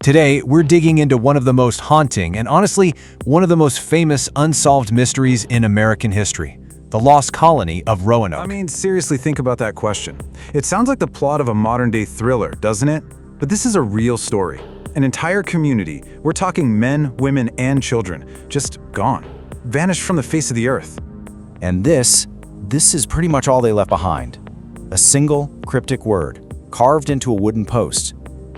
Today, we're digging into one of the most haunting and honestly, one of the most famous unsolved mysteries in American history, the lost colony of Roanoke. I mean, seriously, think about that question. It sounds like the plot of a modern-day thriller, doesn't it? But this is a real story. An entire community, we're talking men, women, and children, just gone. Vanished from the face of the earth. And this is pretty much all they left behind. A single cryptic word, carved into a wooden post.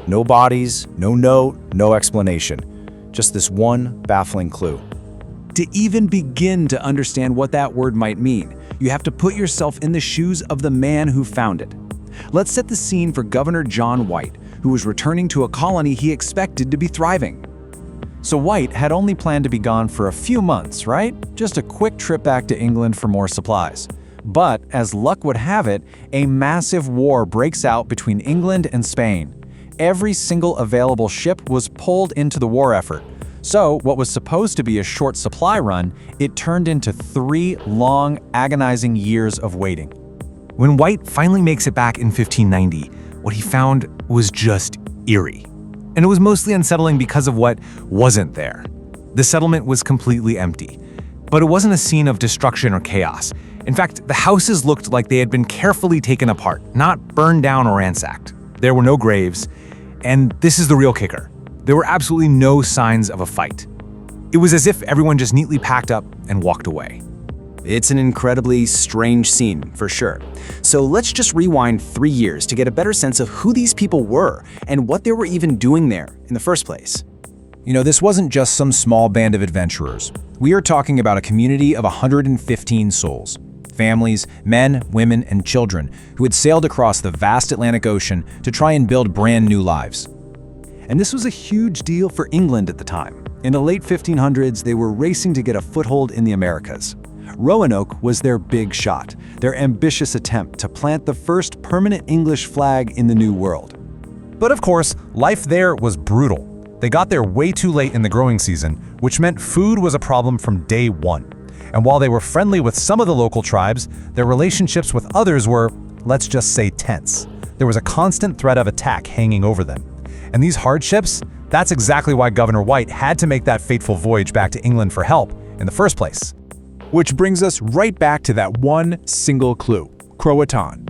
No bodies, no note, no explanation. Just this one baffling clue. To even begin to understand what that word might mean, you have to put yourself in the shoes of the man who found it. Let's set the scene for Governor John White, who was returning to a colony he expected to be thriving. So White had only planned to be gone for a few months, right? Just a quick trip back to England for more supplies. But as luck would have it, a massive war breaks out between England and Spain. Every single available ship was pulled into the war effort. So what was supposed to be a short supply run, it turned into 3 long, agonizing years of waiting. When White finally makes it back in 1590, what he found was just eerie. And it was mostly unsettling because of what wasn't there. The settlement was completely empty. But it wasn't a scene of destruction or chaos. In fact, the houses looked like they had been carefully taken apart, not burned down or ransacked. There were no graves, and this is the real kicker. There were absolutely no signs of a fight. It was as if everyone just neatly packed up and walked away. It's an incredibly strange scene, for sure. So let's just rewind 3 years to get a better sense of who these people were and what they were even doing there in the first place. You know, this wasn't just some small band of adventurers. We are talking about a community of 115 souls. Families, men, women, and children who had sailed across the vast Atlantic Ocean to try and build brand new lives. And this was a huge deal for England at the time. In the late 1500s, they were racing to get a foothold in the Americas. Roanoke was their big shot, their ambitious attempt to plant the first permanent English flag in the New World. But of course, life there was brutal. They got there way too late in the growing season, which meant food was a problem from day one. And while they were friendly with some of the local tribes, their relationships with others were, let's just say, tense. There was a constant threat of attack hanging over them. And these hardships, that's exactly why Governor White had to make that fateful voyage back to England for help in the first place. Which brings us right back to that one single clue, Croatoan.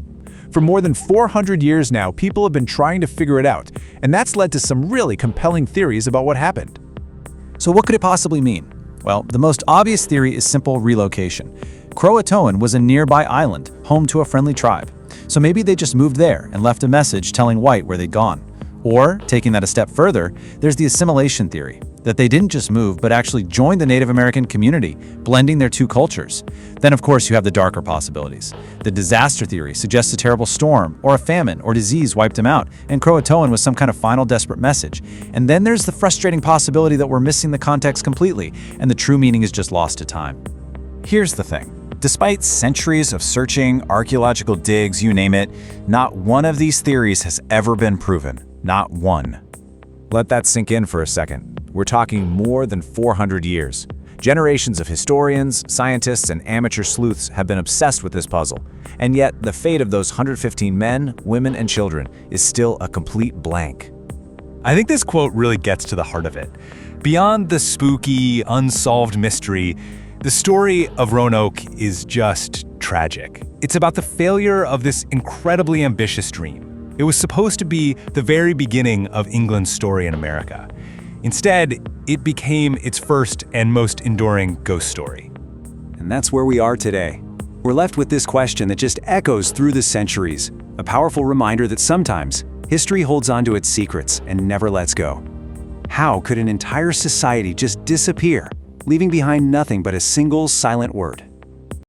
For more than 400 years now, people have been trying to figure it out, and that's led to some really compelling theories about what happened. So what could it possibly mean? Well, the most obvious theory is simple relocation. Croatoan was a nearby island, home to a friendly tribe. So maybe they just moved there and left a message telling White where they'd gone. Or, taking that a step further, there's the assimilation theory, that they didn't just move, but actually joined the Native American community, blending their two cultures. Then, of course, you have the darker possibilities. The disaster theory suggests a terrible storm, or a famine, or disease wiped them out, and Croatoan was some kind of final desperate message. And then there's the frustrating possibility that we're missing the context completely, and the true meaning is just lost to time. Here's the thing. Despite centuries of searching, archaeological digs, you name it, not one of these theories has ever been proven. Not one. Let that sink in for a second. We're talking more than 400 years. Generations of historians, scientists, and amateur sleuths have been obsessed with this puzzle. And yet, the fate of those 115 men, women, and children is still a complete blank. I think this quote really gets to the heart of it. Beyond the spooky, unsolved mystery, the story of Roanoke is just tragic. It's about the failure of this incredibly ambitious dream. It was supposed to be the very beginning of England's story in America. Instead, it became its first and most enduring ghost story. And that's where we are today. We're left with this question that just echoes through the centuries, a powerful reminder that sometimes history holds on to its secrets and never lets go. How could an entire society just disappear, leaving behind nothing but a single silent word?